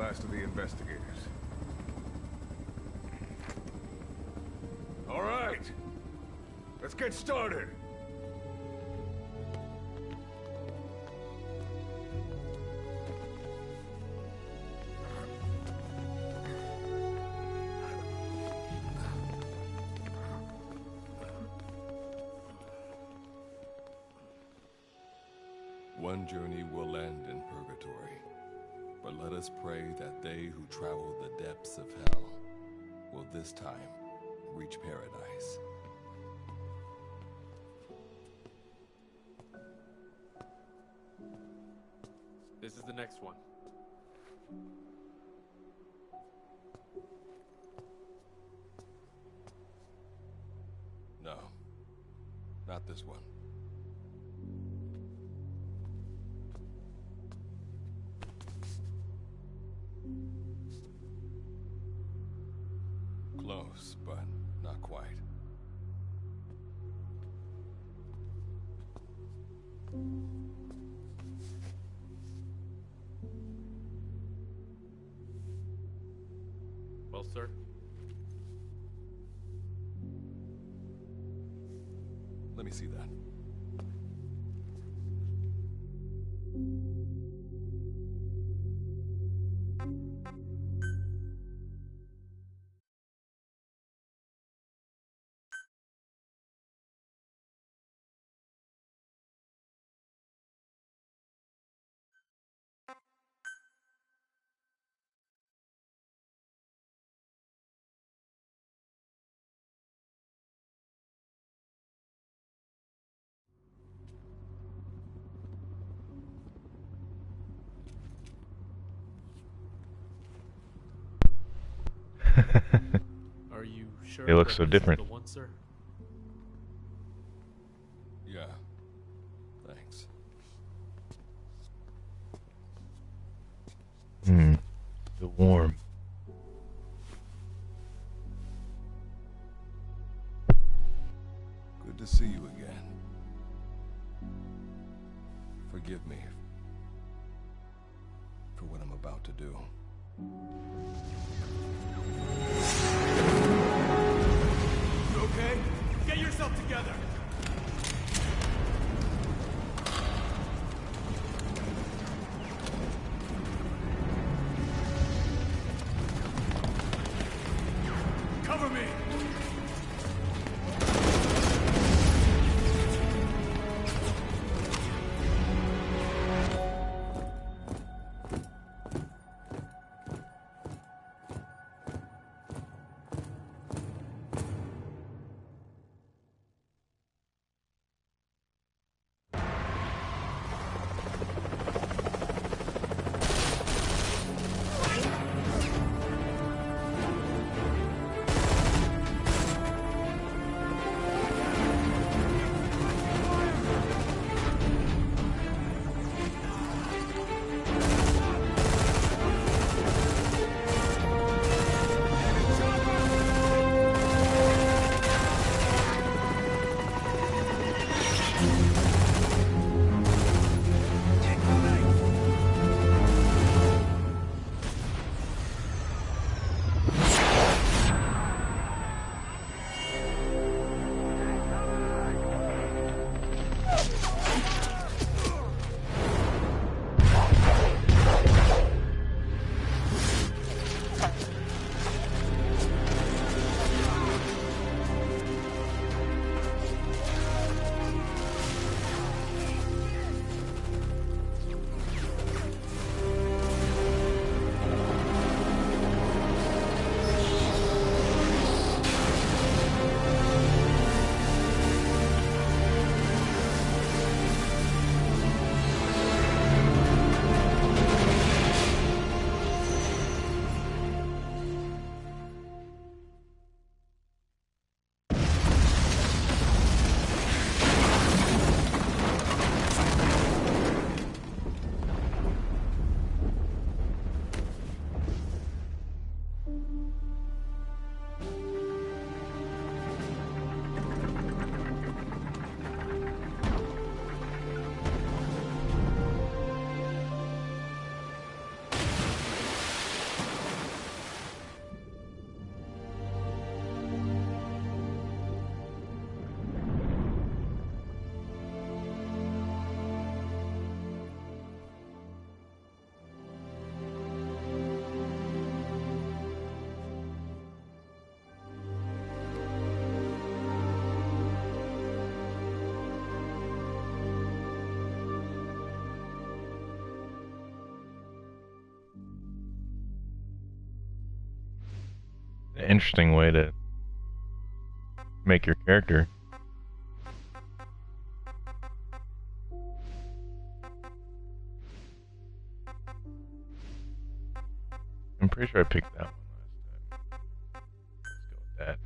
last of the investigators. All right, let's get started. One journey will end in purgatory, but let us pray that they who travel the depths of hell will this time reach paradise. This is the next one. No, not this one. Close, but not quite. Well, sir? Let me see that. Are you sure They look that so this is different. the one, sir? Yeah, thanks. The warm. Good to see you again. Forgive me for what I'm about to do. You okay? Get yourself together! Cover me! an interesting way to make your character. I'm pretty sure I picked that one last time. Let's go with that.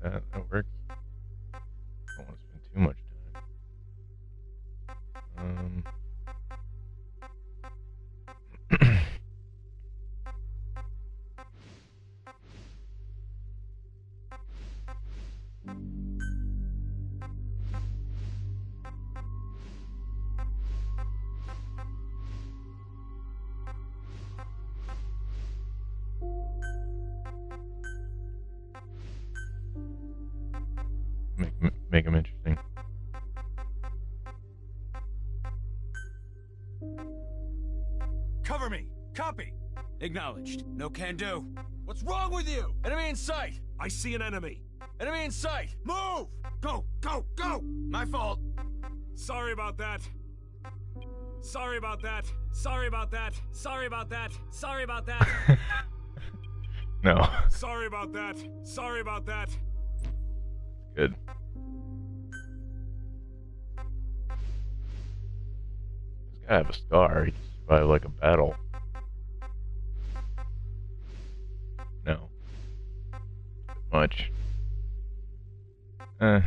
That works. Don't want to spend too much time. Make them interesting. Cover me! Copy! Acknowledged. No can do. What's wrong with you? Enemy in sight! I see an enemy. Enemy in sight! Move! Go! Go! Go! My fault. Sorry about that. Sorry about that. Sorry about that. Sorry about that. Sorry about that. No. Sorry about that. Sorry about that. Good. This guy have a scar. He just survived like a battle. No. Much. No.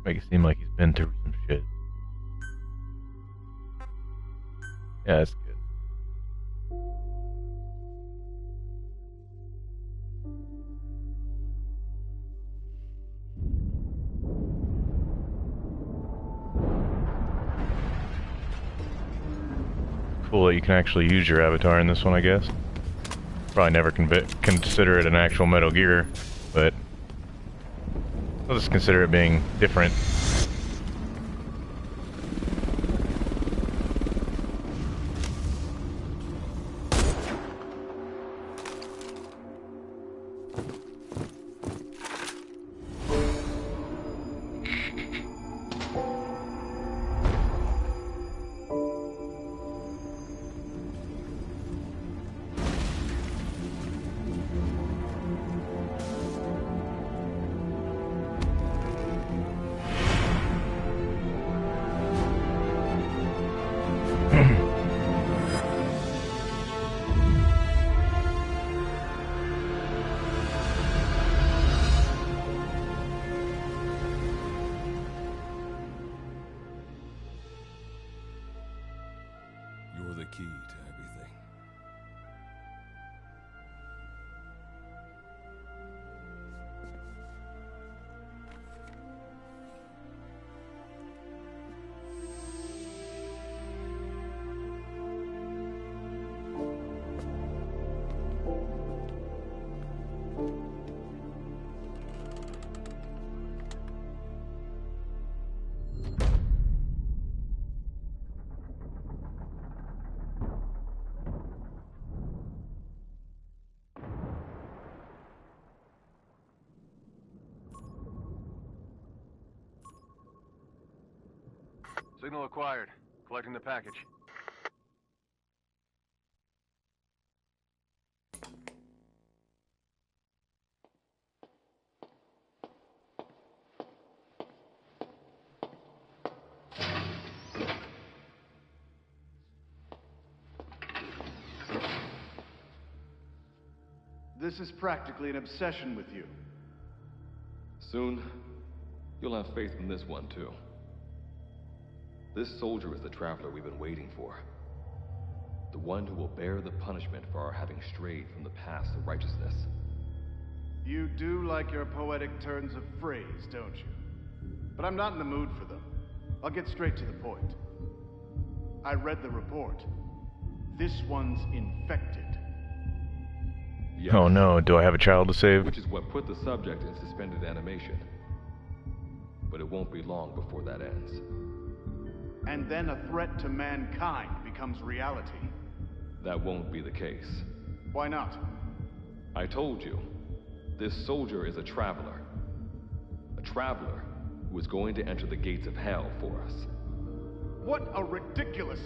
Make it seem like he's been through some shit. Yeah, that's good. Cool that you can actually use your avatar in this one, I guess. Probably never consider it an actual Metal Gear, but I'll just consider it being different. You're the key to everything. Signal acquired. Collecting the package. This is practically an obsession with you. Soon, you'll have faith in this one, too. This soldier is the traveler we've been waiting for. The one who will bear the punishment for our having strayed from the path of righteousness. You do like your poetic turns of phrase, don't you? But I'm not in the mood for them. I'll get straight to the point. I read the report. This one's infected. Yes. Oh no, do I have a child to save? Which is what put the subject in suspended animation. But it won't be long before that ends. And then a threat to mankind becomes reality. That won't be the case. Why not? I told you, this soldier is a traveler. A traveler who is going to enter the gates of hell for us. What a ridiculous...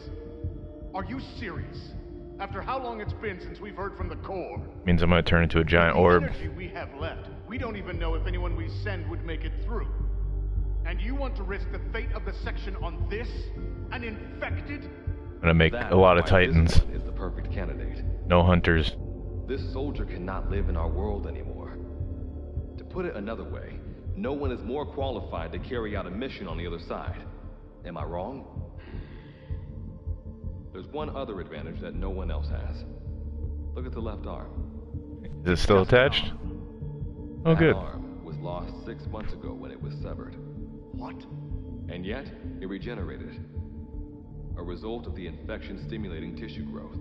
Are you serious? After how long it's been since we've heard from the Corps? Means I'm gonna turn into a giant the orb. energy we have left, we don't even know if anyone we send would make it through. And you want to risk the fate of the section on this? An infected? I'm gonna make That a lot of is why this Titans. one is the perfect candidate. No hunters. This soldier cannot live in our world anymore. To put it another way, no one is more qualified to carry out a mission on the other side. Am I wrong? There's one other advantage that no one else has. Look at the left arm. Is it still attached? Oh, That good. arm was lost 6 months ago when it was severed. What? And yet, it regenerated. A result of the infection stimulating tissue growth.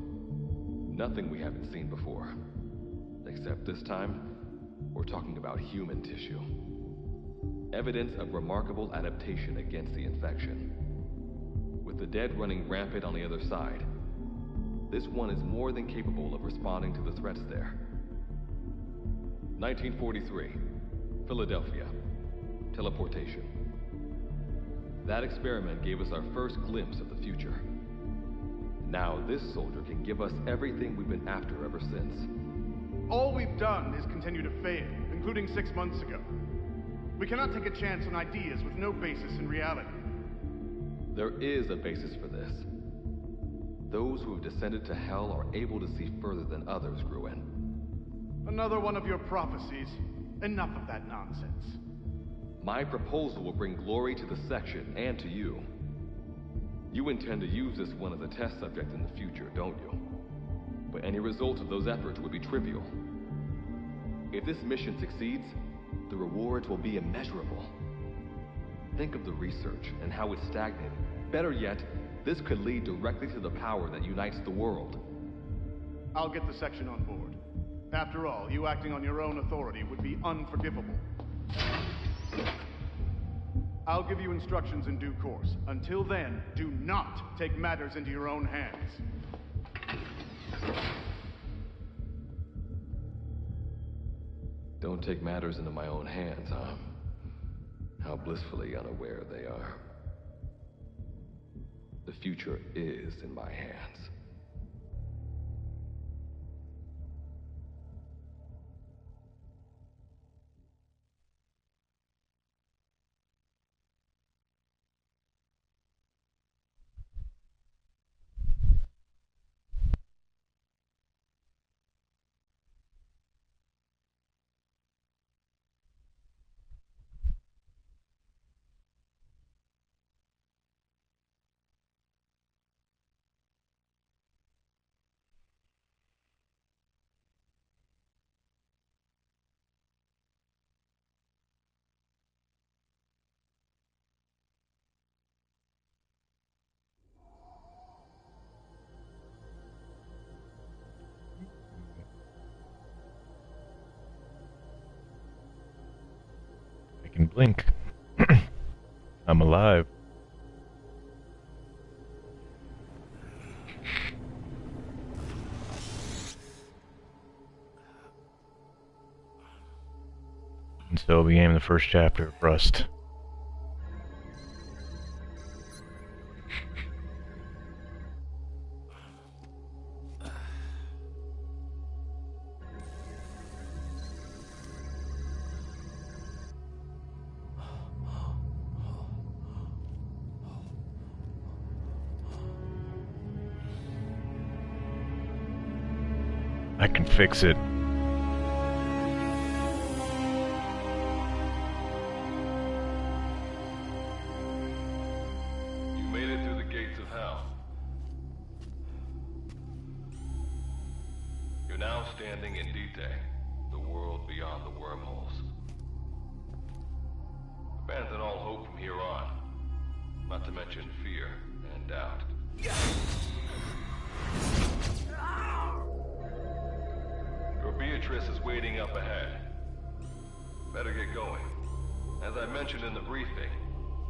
Nothing we haven't seen before. Except this time, we're talking about human tissue. Evidence of remarkable adaptation against the infection. With the dead running rampant on the other side, this one is more than capable of responding to the threats there. 1943, Philadelphia. Teleportation. That experiment gave us our first glimpse of the future. Now this soldier can give us everything we've been after ever since. All we've done is continue to fail, including 6 months ago. We cannot take a chance on ideas with no basis in reality. There is a basis for this. Those who have descended to hell are able to see further than others, Gruen. Another one of your prophecies. Enough of that nonsense. My proposal will bring glory to the section and to you. You intend to use this one as a test subject in the future, don't you? But any result of those efforts would be trivial. If this mission succeeds, the rewards will be immeasurable. Think of the research and how it's stagnated. Better yet, this could lead directly to the power that unites the world. I'll get the section on board. After all, you acting on your own authority would be unforgivable. I'll give you instructions in due course. Until then, do not take matters into your own hands. Don't take matters into my own hands, huh? How blissfully unaware they are. The future is in my hands. I can blink. I'm alive. And so began the first chapter of Rust. I can fix it. You made it through the gates of hell. You're now standing in Dite, the world beyond the wormholes. Abandon all hope from here on, not to mention fear and doubt. up ahead. Better get going. As I mentioned in the briefing,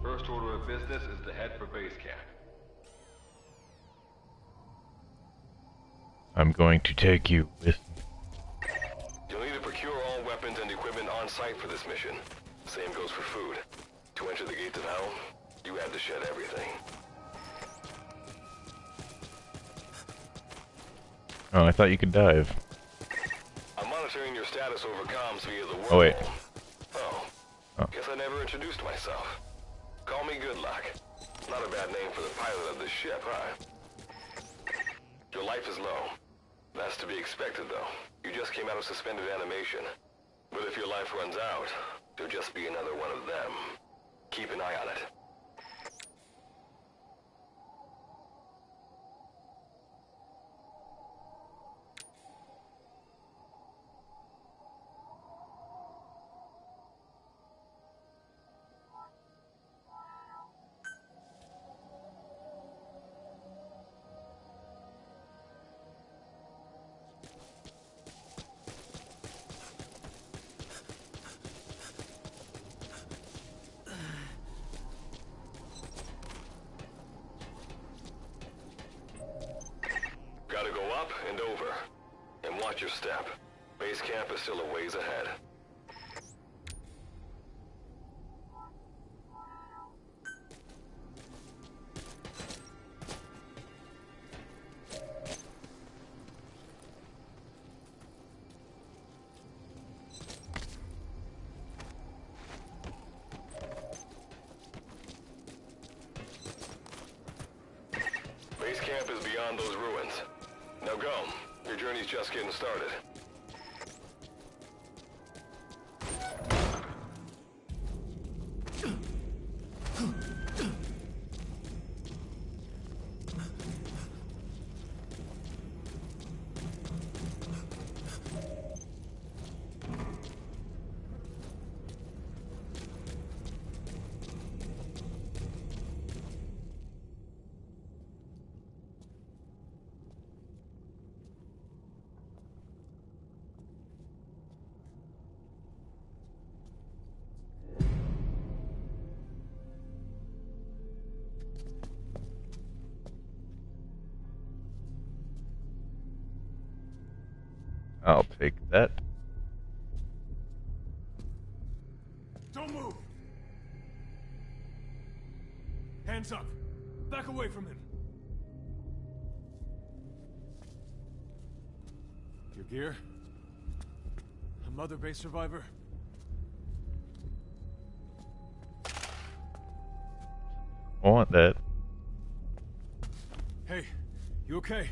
first order of business is to head for base camp. I'm going to take you with me. You'll need to procure all weapons and equipment on site for this mission. Same goes for food. To enter the gates of hell, you have to shed everything. Oh, I thought you could dive. I'm monitoring your status over comms via the world. Oh, wait. Oh. Guess I never introduced myself. Call me Good Luck. Not a bad name for the pilot of this ship, huh? Your life is low. That's to be expected, though. You just came out of suspended animation. But if your life runs out, there'll just be another one of them. Keep an eye on it. Gotta go up and over. And watch your step. Base camp is still a ways ahead. Base camp is beyond those ruins. Now go. Your journey's just getting started. I'll take that. Don't move! Hands up! Back away from him! Your gear? A Mother Base survivor? I want that. Hey, you okay?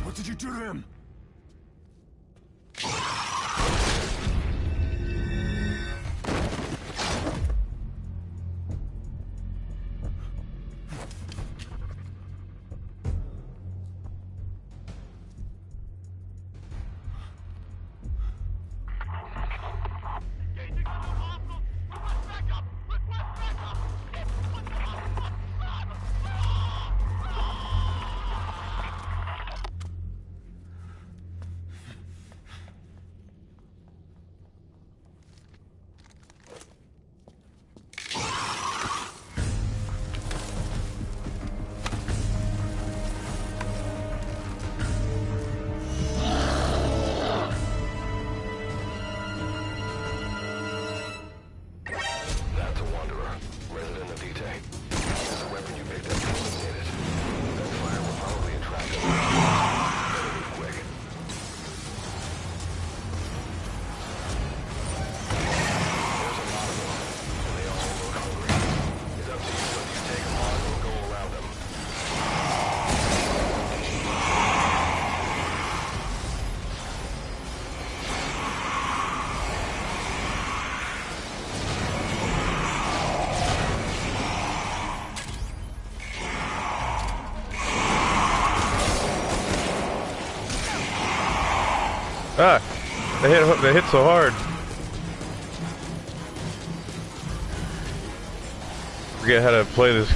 What did you do to him? Ah! They hit so hard. Forget how to play this.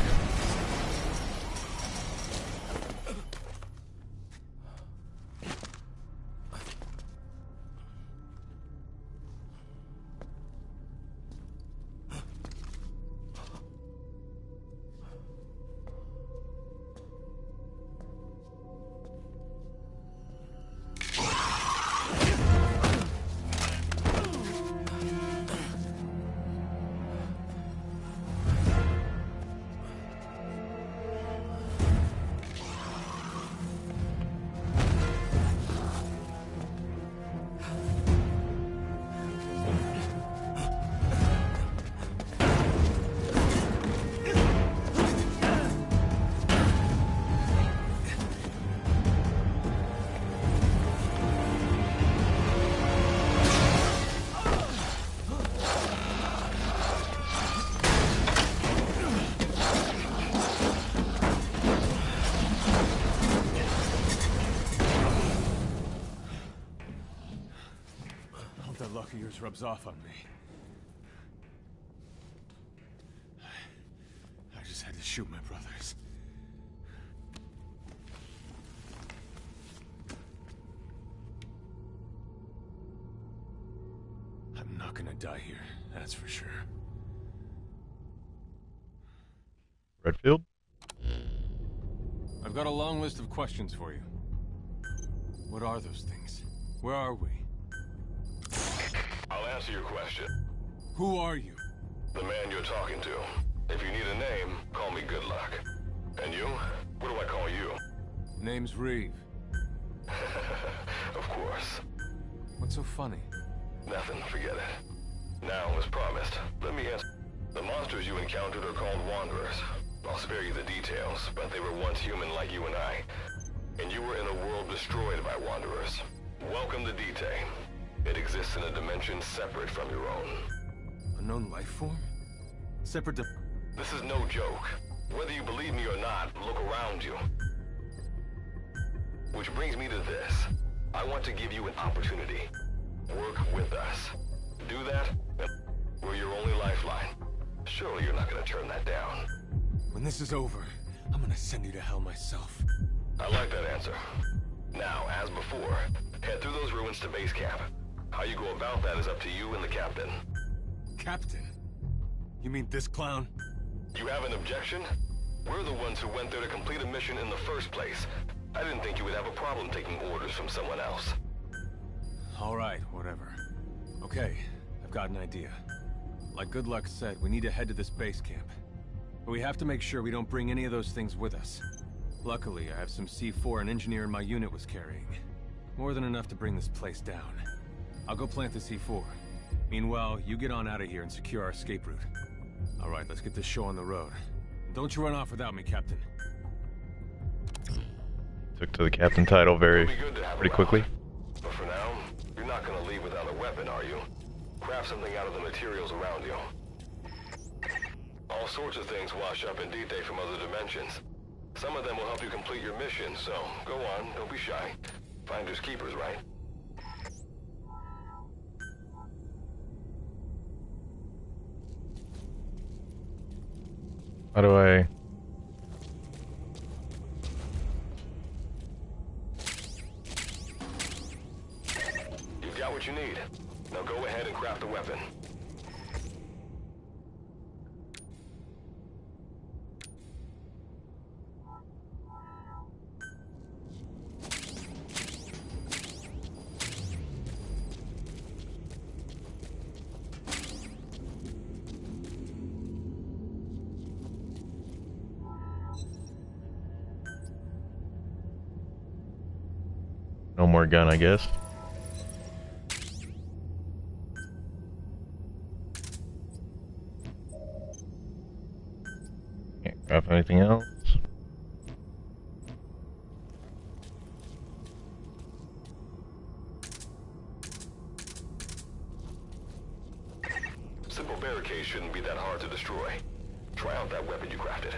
That luck of yours rubs off on me. I just had to shoot my brothers. I'm not gonna die here, that's for sure. Redfield? I've got a long list of questions for you. What are those things? Where are we? I'll answer your question. Who are you? The man you're talking to. If you need a name, call me Good Luck. And you? What do I call you? Name's Reeve. Of course. What's so funny? Nothing, forget it. Now, as promised, let me answer. The monsters you encountered are called Wanderers. I'll spare you the details, but they were once human like you and I. And you were in a world destroyed by Wanderers. Welcome to Dite. It exists in a dimension separate from your own. Unknown life form? Separate to... This is no joke. Whether you believe me or not, look around you. Which brings me to this. I want to give you an opportunity. Work with us. Do that, and we're your only lifeline. Surely you're not gonna turn that down. When this is over, I'm gonna send you to hell myself. I like that answer. Now, as before, head through those ruins to base camp. How you go about that is up to you and the captain. Captain? You mean this clown? You have an objection? We're the ones who went there to complete a mission in the first place. I didn't think you would have a problem taking orders from someone else. All right, whatever. Okay, I've got an idea. Like Good Luck said, we need to head to this base camp. But we have to make sure we don't bring any of those things with us. Luckily, I have some C4 an engineer in my unit was carrying. More than enough to bring this place down. I'll go plant the C4. Meanwhile, you get on out of here and secure our escape route. All right, let's get this show on the road. Don't you run off without me, Captain. Took to the captain title pretty quickly. But for now, you're not gonna leave without a weapon, are you? Craft something out of the materials around you. All sorts of things wash up in Dite from other dimensions. Some of them will help you complete your mission, so go on, don't be shy. Finders keepers, right? How do I... You've got what you need. Now go ahead and craft a weapon. No more gun, I guess. Can't craft anything else. Simple barricade shouldn't be that hard to destroy. Try out that weapon you crafted.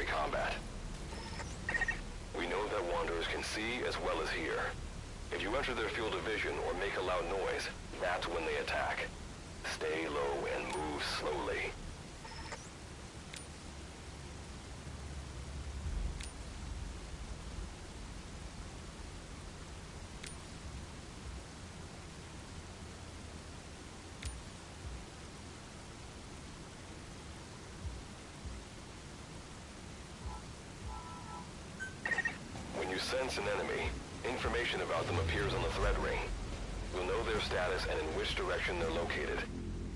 primary combat. We know that Wanderers can see as well as hear. If you enter their field of vision or make a loud noise, that's when they attack. Stay low and move slowly. When you sense an enemy, information about them appears on the threat ring. You'll know their status and in which direction they're located.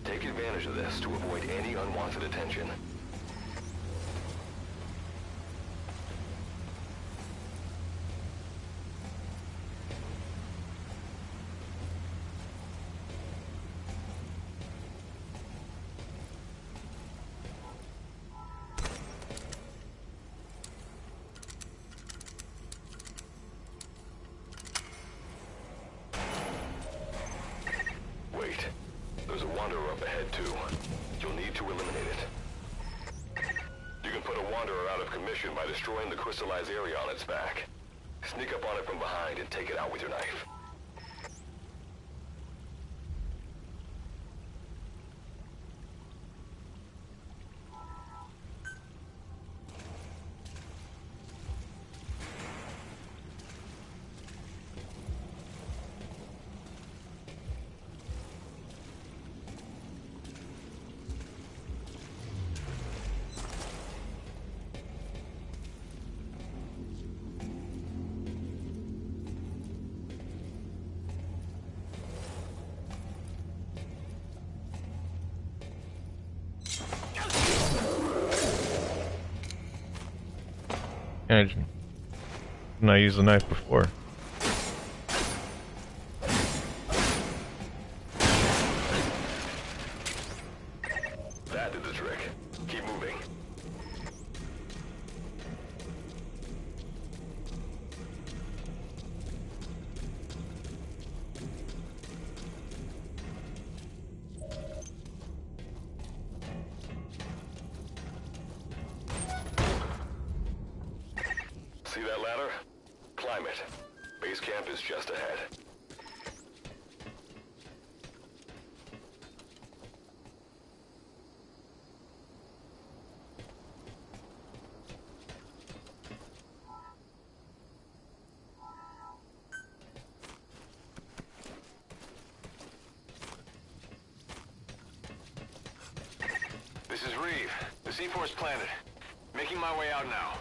Take advantage of this to avoid any unwanted attention. Wait. There's a Wanderer up ahead, too. You'll need to eliminate it. You can put a Wanderer out of commission by destroying the crystallized area on its back. Sneak up on it from behind and take it out with your knife. Didn't I use the knife before? That did the trick. Keep moving. See that ladder? Climb it. Base camp is just ahead. This is Reeve. The C4's planted. Making my way out now.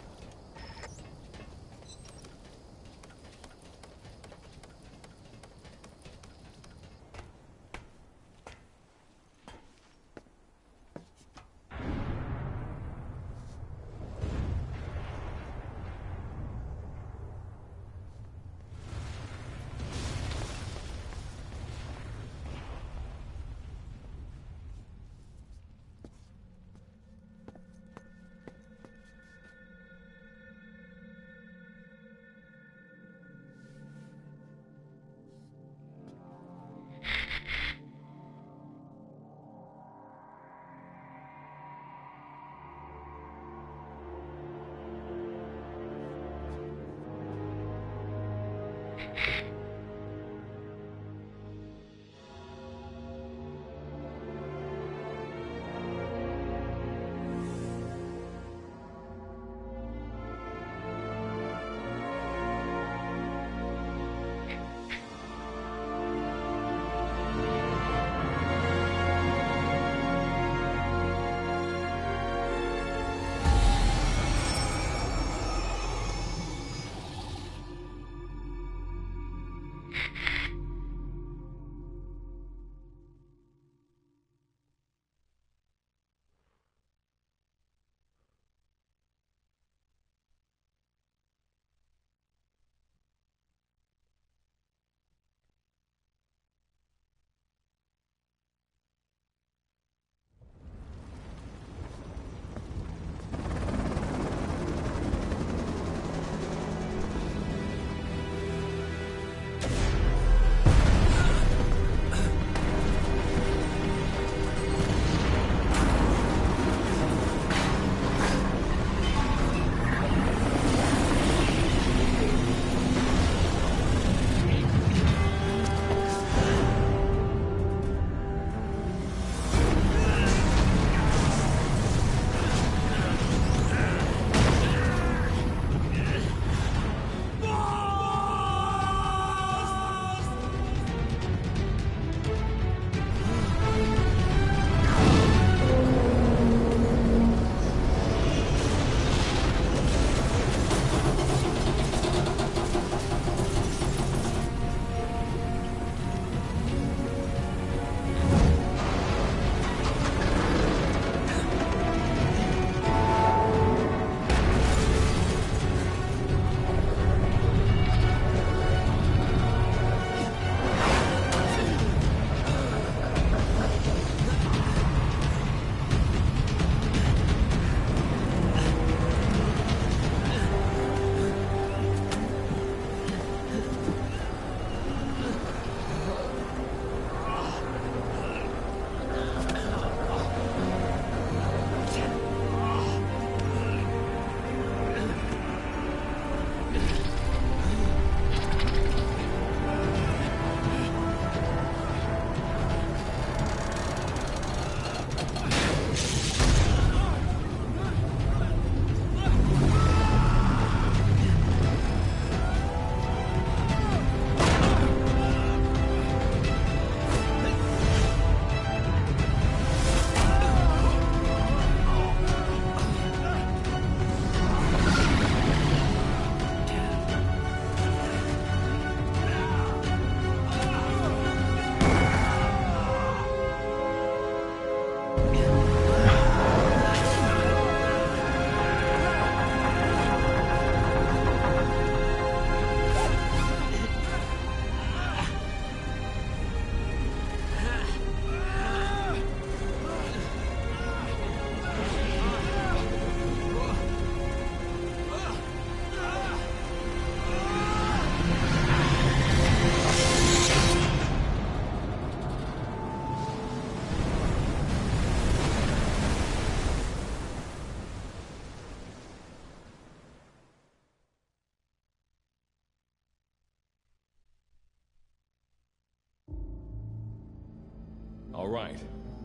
All right.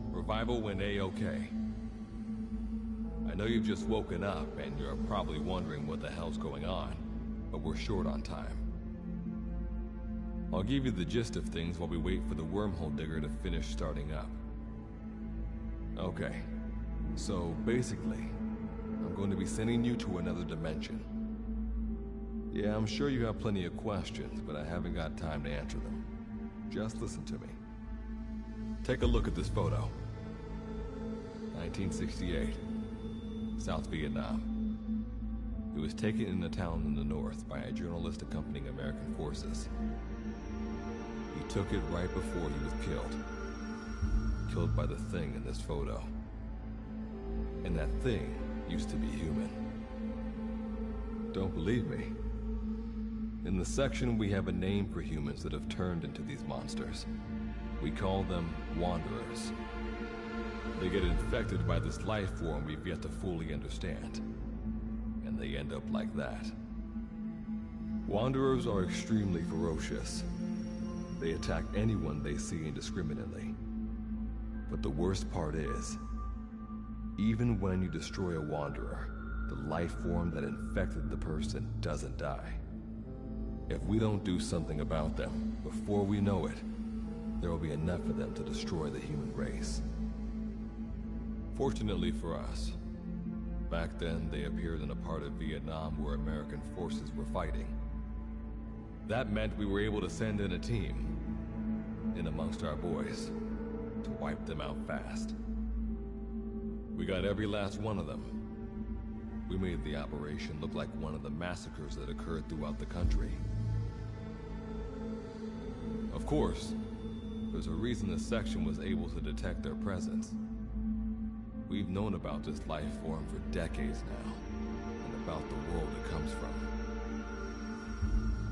Revival went A-okay. I know you've just woken up and you're probably wondering what the hell's going on, but we're short on time. I'll give you the gist of things while we wait for the wormhole digger to finish starting up. Okay, so basically, I'm going to be sending you to another dimension. Yeah, I'm sure you have plenty of questions, but I haven't got time to answer them. Just listen to me. Take a look at this photo. 1968, South Vietnam. It was taken in a town in the north by a journalist accompanying American forces. He took it right before he was killed. Killed by the thing in this photo. And that thing used to be human. Don't believe me? In the section, we have a name for humans that have turned into these monsters. We call them Wanderers. They get infected by this life form we've yet to fully understand. And they end up like that. Wanderers are extremely ferocious. They attack anyone they see indiscriminately. But the worst part is, even when you destroy a Wanderer, the life form that infected the person doesn't die. If we don't do something about them, before we know it, there will be enough of them to destroy the human race. Fortunately for us, back then they appeared in a part of Vietnam where American forces were fighting. That meant we were able to send in a team, in amongst our boys, to wipe them out fast. We got every last one of them. We made the operation look like one of the massacres that occurred throughout the country. Of course, there's a reason the section was able to detect their presence. We've known about this life form for decades now, and about the world it comes from.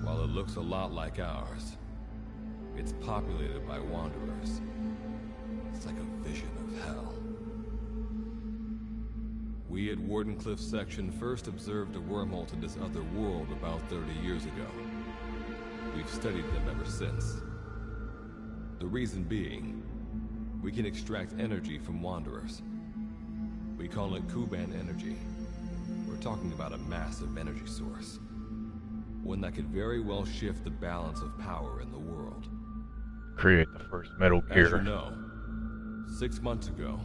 While it looks a lot like ours, it's populated by Wanderers. It's like a vision of hell. We at Wardenclyffe Section first observed a wormhole to this other world about 30 years ago. We've studied them ever since. The reason being, we can extract energy from Wanderers. We call it Kuban energy. We're talking about a massive energy source. One that could very well shift the balance of power in the world. Create the first Metal Gear. As you know, 6 months ago,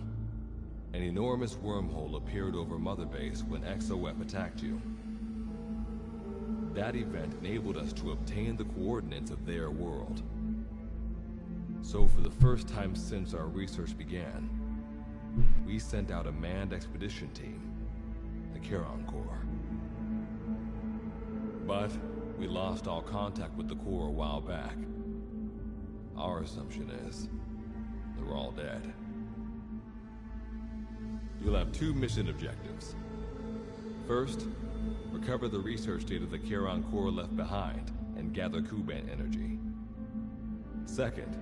an enormous wormhole appeared over Mother Base when XOF attacked you. That event enabled us to obtain the coordinates of their world. So for the first time since our research began, we sent out a manned expedition team, the Charon Corps. But we lost all contact with the Corps a while back. Our assumption is they're all dead. You'll have 2 mission objectives. First, recover the research data the Charon Corps left behind and gather Kuban energy. Second,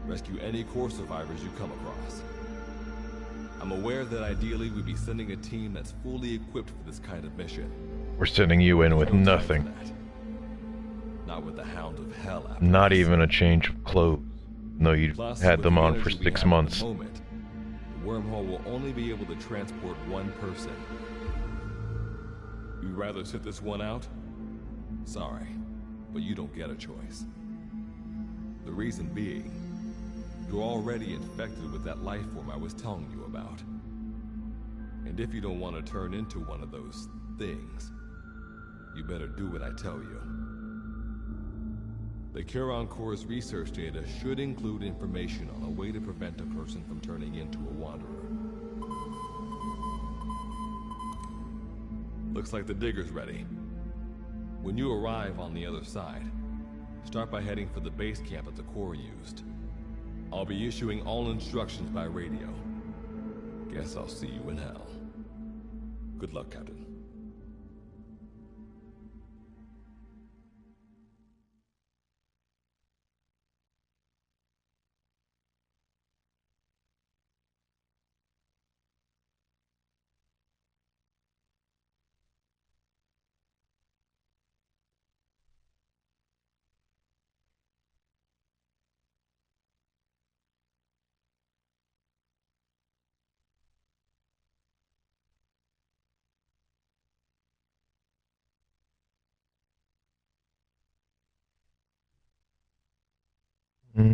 rescue any Corps survivors you come across. I'm aware that ideally we'd be sending a team that's fully equipped for this kind of mission. We're sending you in with nothing. Not with the Hound of Hell after Not this. even a change of clothes. No, you Plus, had with them the on for energy we 6 have at months. the moment, the wormhole will only be able to transport one person. You'd rather sit this one out? Sorry, but you don't get a choice. The reason being, you're already infected with that life form I was telling you about. And if you don't want to turn into one of those things, you better do what I tell you. The Charon Corps' research data should include information on a way to prevent a person from turning into a Wanderer. Looks like the digger's ready. When you arrive on the other side, start by heading for the base camp that the Corps used. I'll be issuing all instructions by radio. Guess I'll see you in hell. Good luck, Captain. There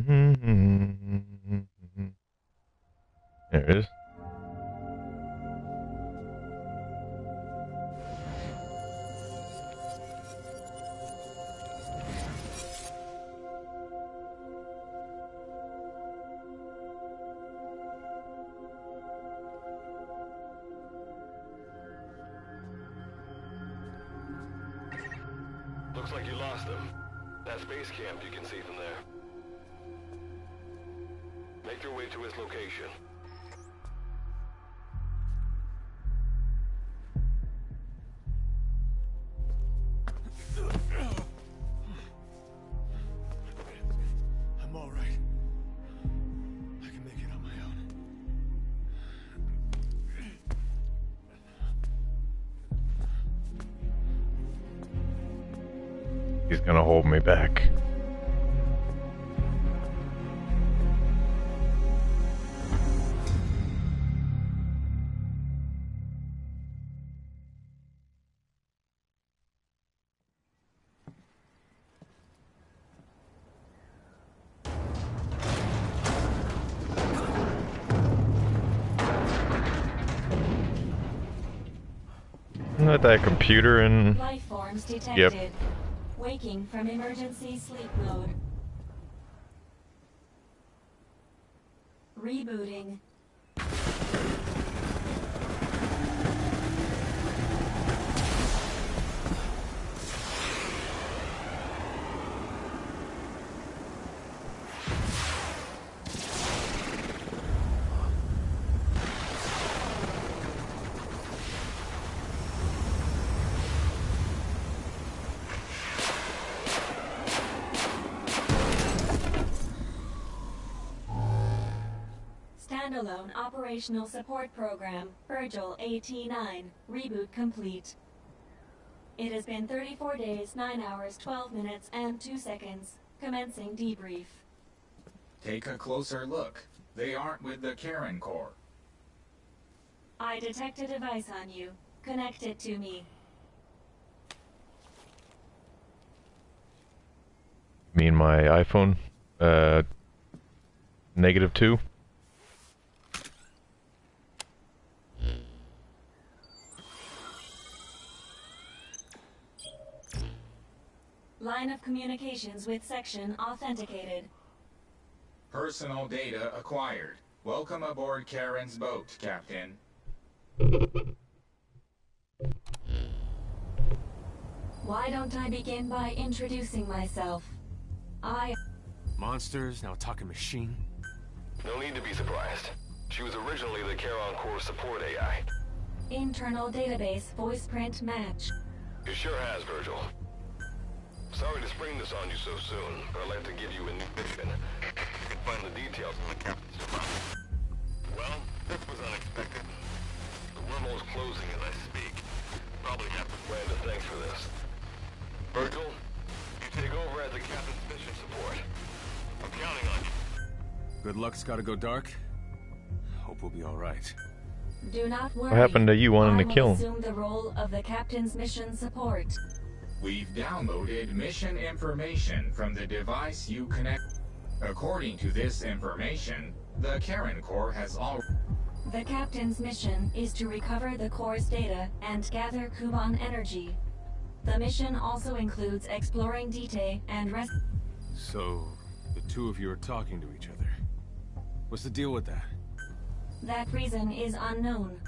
it is. Looks like you lost them. That's base camp you can see from there. Make your way to his location. I'm all right. I can make it on my own. He's gonna hold me back. Isn't that that computer in... Life forms detected. Yep. Waking from emergency sleep mode. Rebooting. Standalone Operational Support Program, Virgil AT-9, reboot complete. It has been 34 days, 9 hours, 12 minutes, and 2 seconds. Commencing debrief. Take a closer look. They aren't with the Karen Corps. I detect a device on you. Connect it to me. You mean my iPhone? -2? Line of communications with section authenticated. Personal data acquired. Welcome aboard Karen's boat, Captain. Why don't I begin by introducing myself? Monsters, now talking machine. No need to be surprised. She was originally the Charon Corps support AI. Internal database voice print match. It sure has, Virgil. Sorry to spring this on you so soon, but I'd like to give you a new mission. You can find the details in the captain's survival. Well, this was unexpected. The wormhole's closing as I speak. Probably have to plan to thanks for this. Virgil, you take over as the captain's mission support. I'm counting on you. Good luck's gotta go dark. Hope we'll be alright. Do not worry. What happened to you wanting to kill him? I will assume the role of the captain's mission support. We've downloaded mission information from the device you connect. According to this information, the Karen Corps has already... The captain's mission is to recover the Corps' data and gather Kuban energy. The mission also includes exploring Dite and So, the two of you are talking to each other. What's the deal with that? That reason is unknown.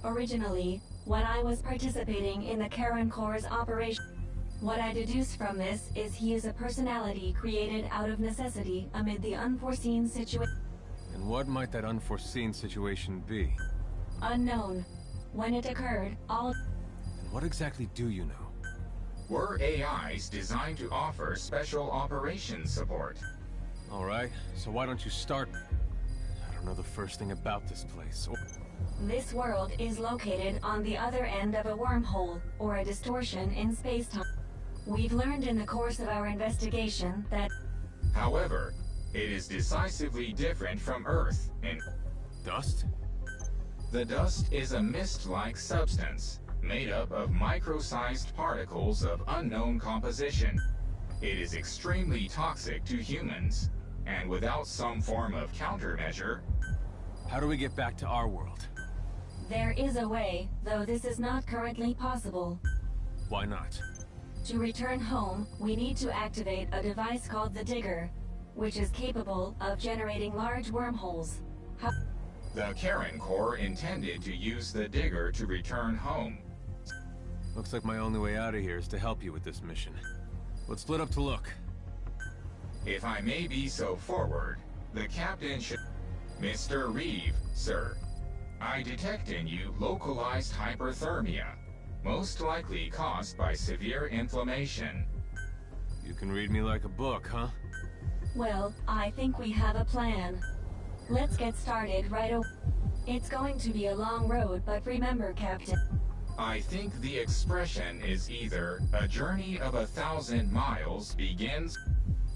Originally, when I was participating in the Karen Corps' operation, what I deduce from this is he is a personality created out of necessity amid the unforeseen situation. And what might that unforeseen situation be? Unknown. When it occurred, all... And what exactly do you know? We're AIs designed to offer special operations support. Alright, so why don't you start... I don't know the first thing about this place, or... This world is located on the other end of a wormhole, or a distortion in space-time. We've learned in the course of our investigation that... However, it is decisively different from Earth in... Dust? The dust is a mist-like substance, made up of micro-sized particles of unknown composition. It is extremely toxic to humans, and without some form of countermeasure... How do we get back to our world? There is a way, though this is not currently possible. Why not? To return home, we need to activate a device called the Digger, which is capable of generating large wormholes. The Karen Corps intended to use the Digger to return home. Looks like my only way out of here is to help you with this mission. Let's split up to look. If I may be so forward, the captain should... Mr. Reeve, sir. I detect in you localized hyperthermia, most likely caused by severe inflammation. You can read me like a book, huh? Well, I think we have a plan. Let's get started right away. It's going to be a long road, but remember, Captain. I think the expression is either a journey of 1,000 miles begins...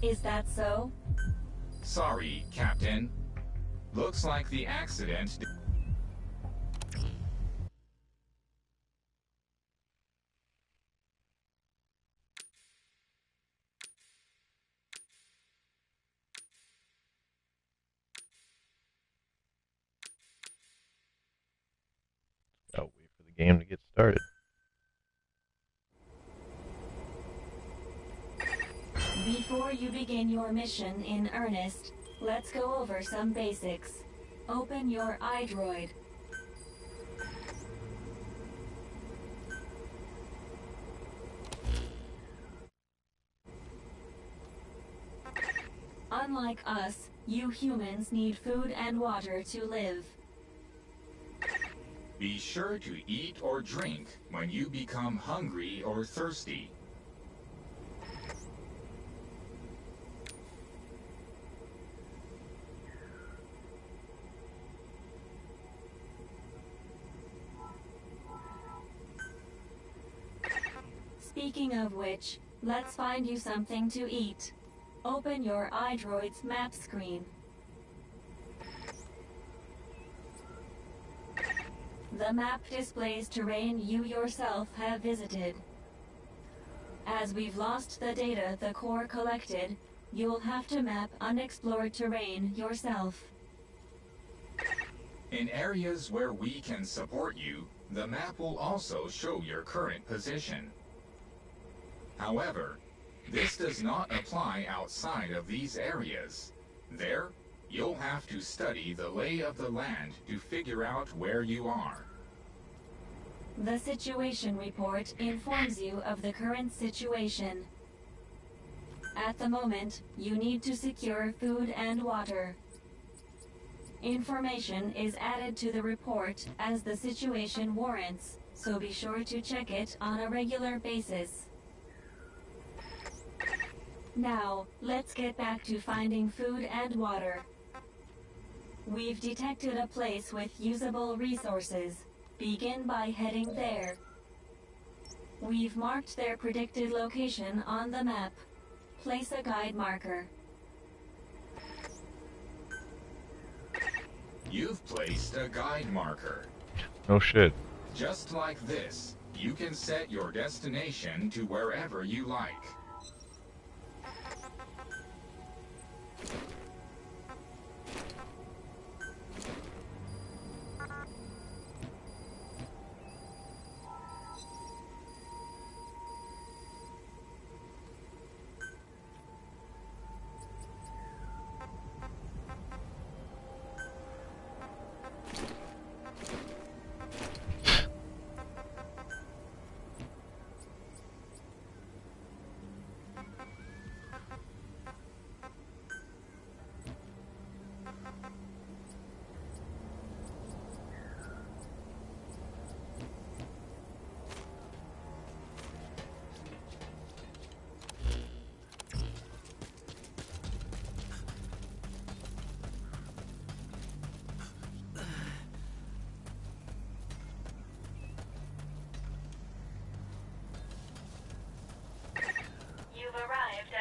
Is that so? Sorry, Captain. Looks like the accident... Oh, wait for the game to get started. Before you begin your mission in earnest, let's go over some basics. Open your iDroid. Unlike us, you humans need food and water to live. Be sure to eat or drink when you become hungry or thirsty. Speaking of which, let's find you something to eat. Open your iDroid's map screen. The map displays terrain you yourself have visited. As we've lost the data the Corps collected, you'll have to map unexplored terrain yourself. In areas where we can support you, the map will also show your current position. However, this does not apply outside of these areas. There, you'll have to study the lay of the land to figure out where you are. The situation report informs you of the current situation. At the moment, you need to secure food and water. Information is added to the report as the situation warrants, so be sure to check it on a regular basis. Now, let's get back to finding food and water. We've detected a place with usable resources. Begin by heading there. We've marked their predicted location on the map. Place a guide marker. You've placed a guide marker. Oh shit. Just like this, you can set your destination to wherever you like.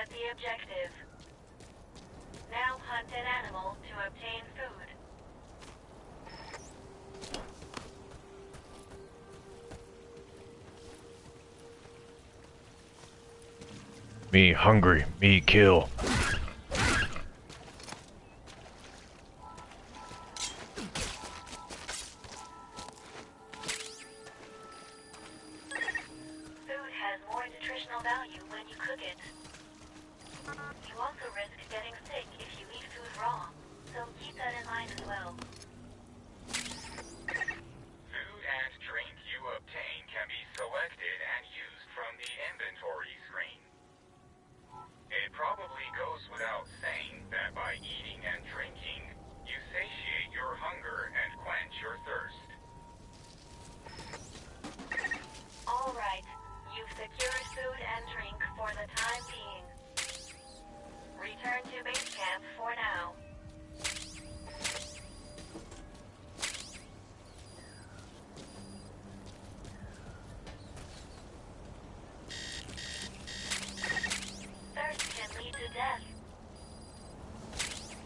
At the objective. Now hunt an animal to obtain food. Me hungry, me kill. when you cook it. You also risk getting sick if you eat food raw, so keep that in mind as well. Food and drink you obtain can be selected and used from the inventory screen. It probably goes without saying that by eating and drinking, you satiate your hunger and quench your thirst. All right, you've secured food and drink for the time being. Return to base camp for now. Thirst can lead to death.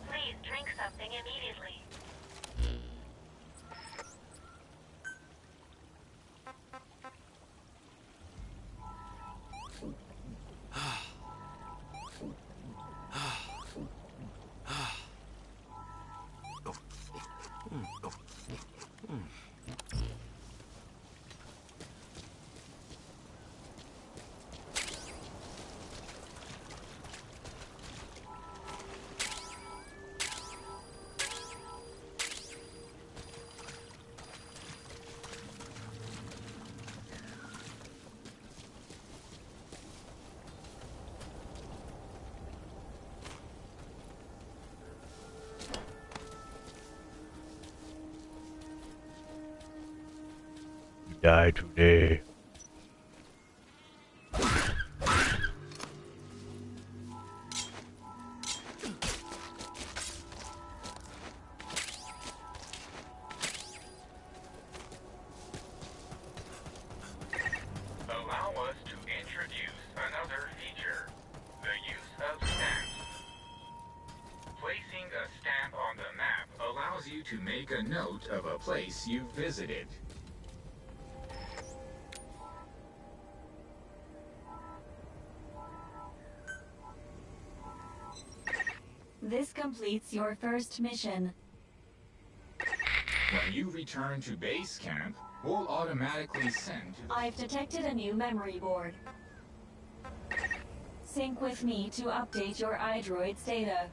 Please drink something immediately. Die today. Allow us to introduce another feature, the use of stamps. Placing a stamp on the map allows you to make a note of a place you've visited. This completes your first mission. When you return to base camp, we'll automatically send to the... I've detected a new memory board. Sync with me to update your iDroid's data.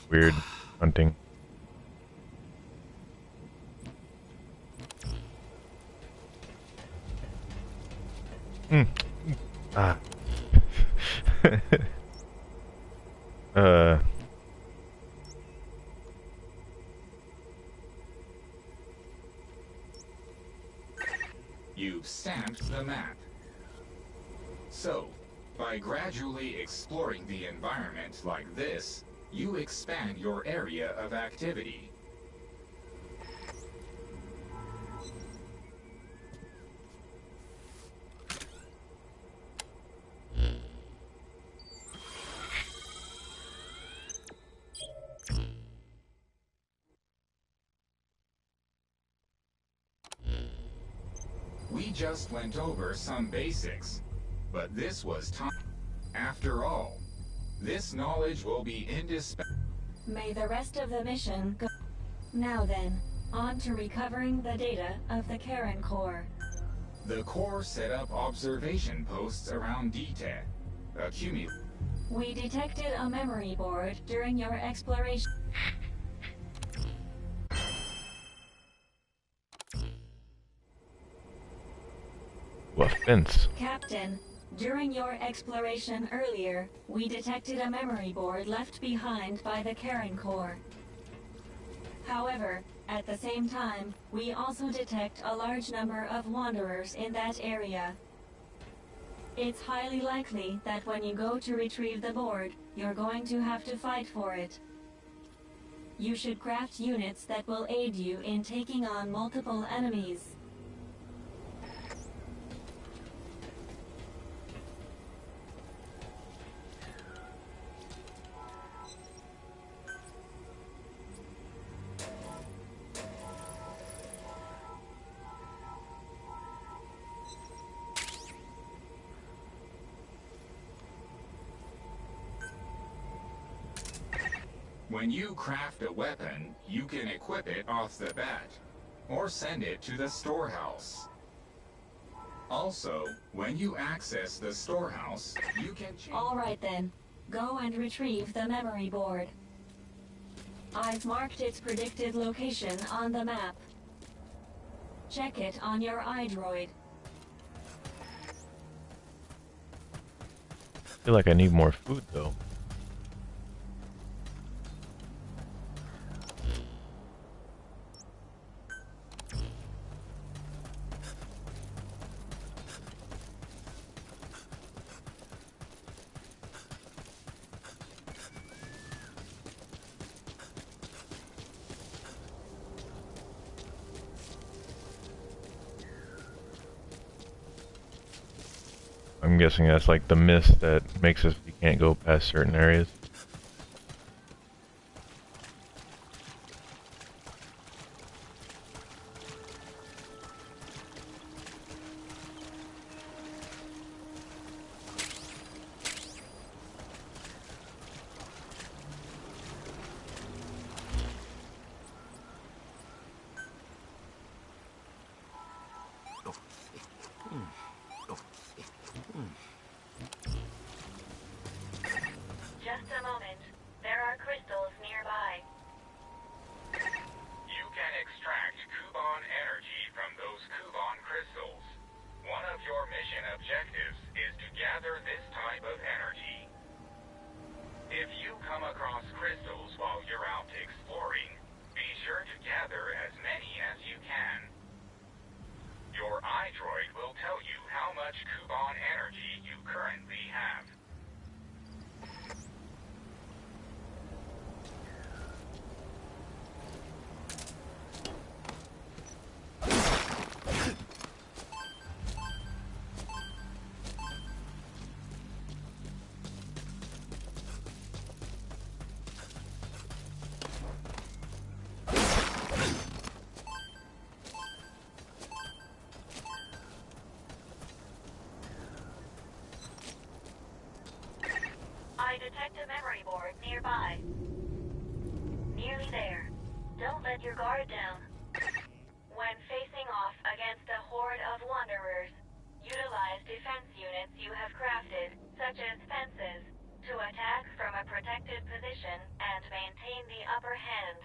Weird hunting. Ah. You've stamped the map. So, by gradually exploring the environment like this, you expand your area of activity. We just went over some basics, but this was time. After all, this knowledge will be indispensable. May the rest of the mission go. Now then, on to recovering the data of the Karen Core. The Core set up observation posts around DTEC. We detected a memory board during your exploration. What fence? Captain, during your exploration earlier, we detected a memory board left behind by the Karen Core. However, at the same time, we also detect a large number of Wanderers in that area. It's highly likely that when you go to retrieve the board, you're going to have to fight for it. You should craft units that will aid you in taking on multiple enemies. When you craft a weapon, you can equip it off the bat, or send it to the storehouse. Also, when you access the storehouse, you can change... All right then, go and retrieve the memory board. I've marked its predicted location on the map. Check it on your iDroid. I feel like I need more food though. I'm guessing that's like the mist that makes us you can't go past certain areas. Just a moment. There are crystals nearby. You can extract Kuban energy from those Kuban crystals. One of your mission objectives is to gather this type of energy. If you come across crystals while you're out exploring, be sure to gather as many as you can. Your iDroid will tell you how much Kuban energy you currently have. I detect a memory board nearby. Nearly there. Don't let your guard down. When facing off against a horde of Wanderers, utilize defense units you have crafted, such as fences, to attack from a protected position and maintain the upper hand.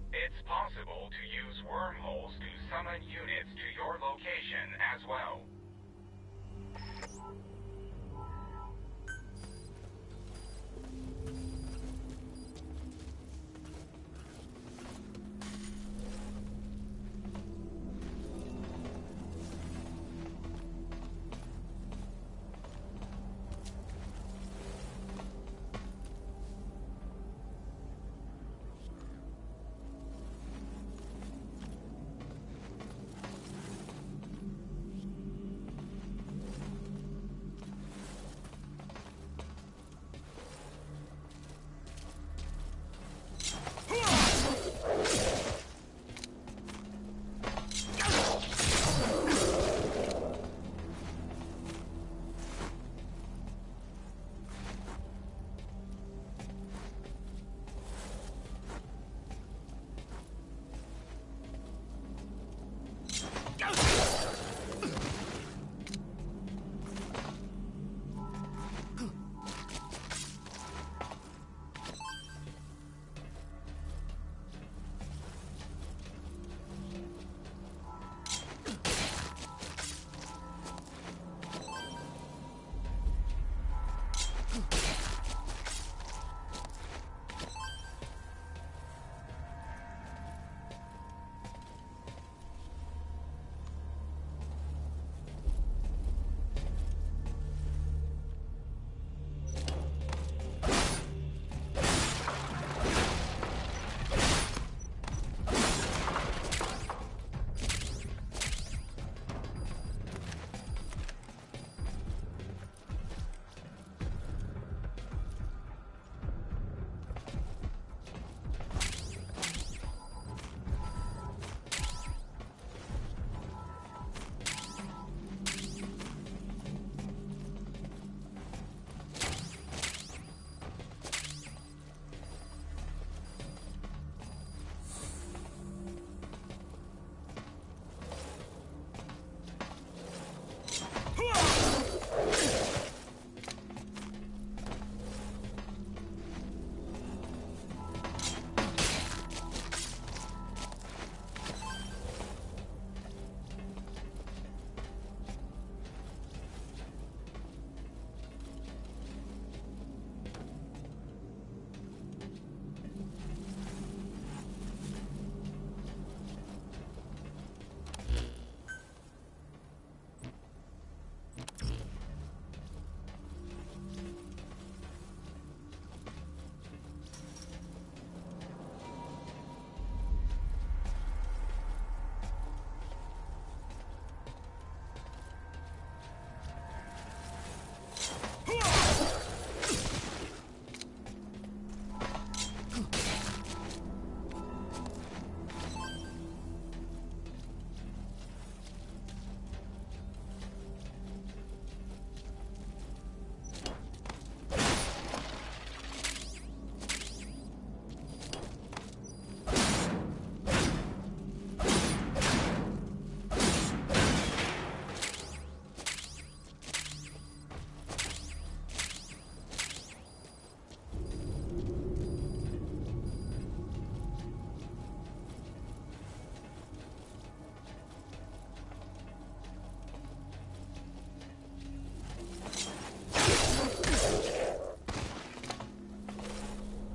It's possible to use wormholes to summon units to your location as well.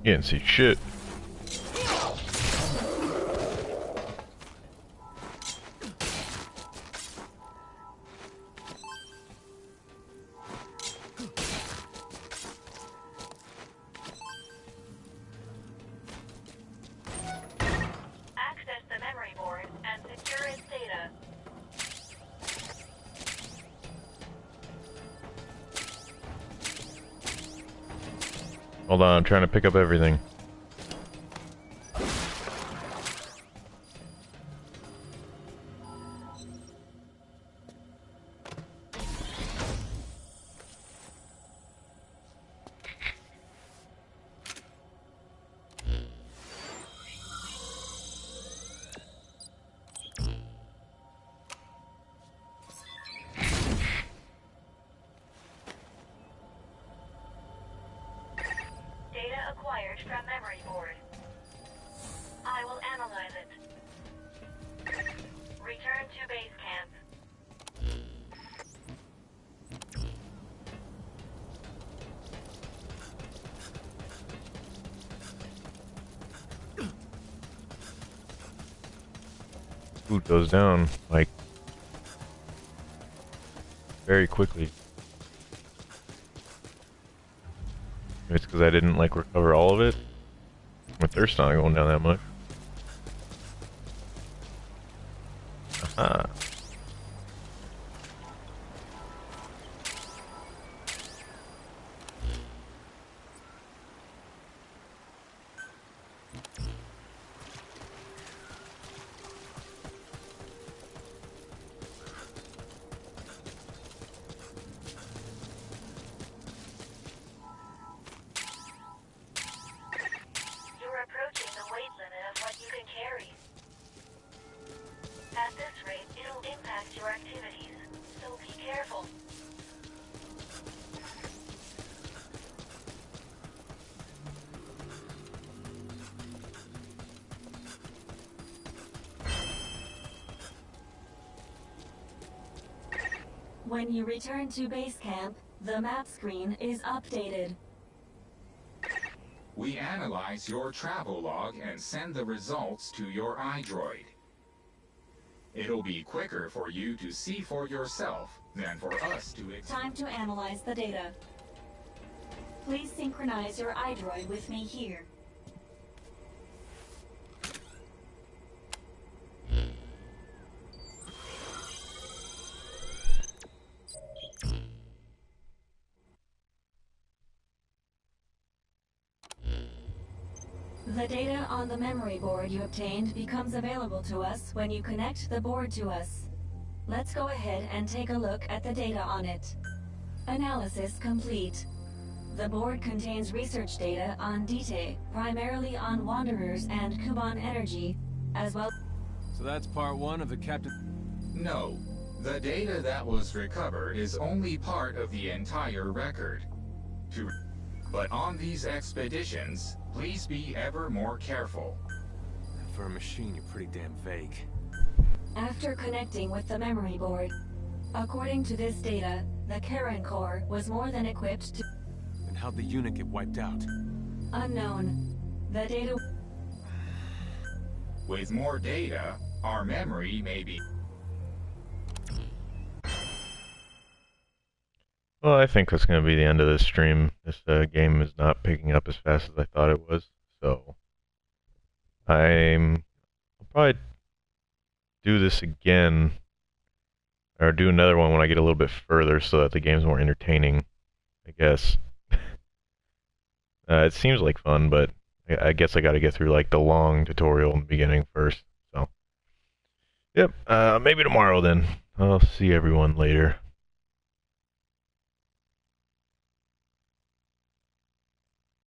Can't see shit. Access the memory board and secure its data. Hold on, I'm trying to pick up everything. Acquired from memory board. I will analyze it. Return to base camp. Food goes down, like, very quickly. It's because I didn't, like, recover all of it. My thirst's not going down that much. Aha. When you return to base camp, the map screen is updated. We analyze your travel log and send the results to your iDroid. It'll be quicker for you to see for yourself than for us to... Time to analyze the data. Please synchronize your iDroid with me here. The data on the memory board you obtained becomes available to us when you connect the board to us. Let's go ahead and take a look at the data on it. Analysis complete. The board contains research data on Dite, primarily on Wanderers and Kuban Energy, as well. So that's part one of the Captain... No. The data that was recovered is only part of the entire record. But on these expeditions, please be ever more careful. For a machine, you're pretty damn vague. After connecting with the memory board, according to this data, the Karen Core was more than equipped to... Then how'd the unit get wiped out? Unknown. The data... With more data, our memory may be... Well, I think that's going to be the end of this stream. This game is not picking up as fast as I thought it was, so I'll probably do this again, or do another one when I get a little bit further so that the game's more entertaining, I guess. It seems like fun, but I guess I got to get through like the long tutorial in the beginning first, so. Yep, maybe tomorrow then. I'll see everyone later.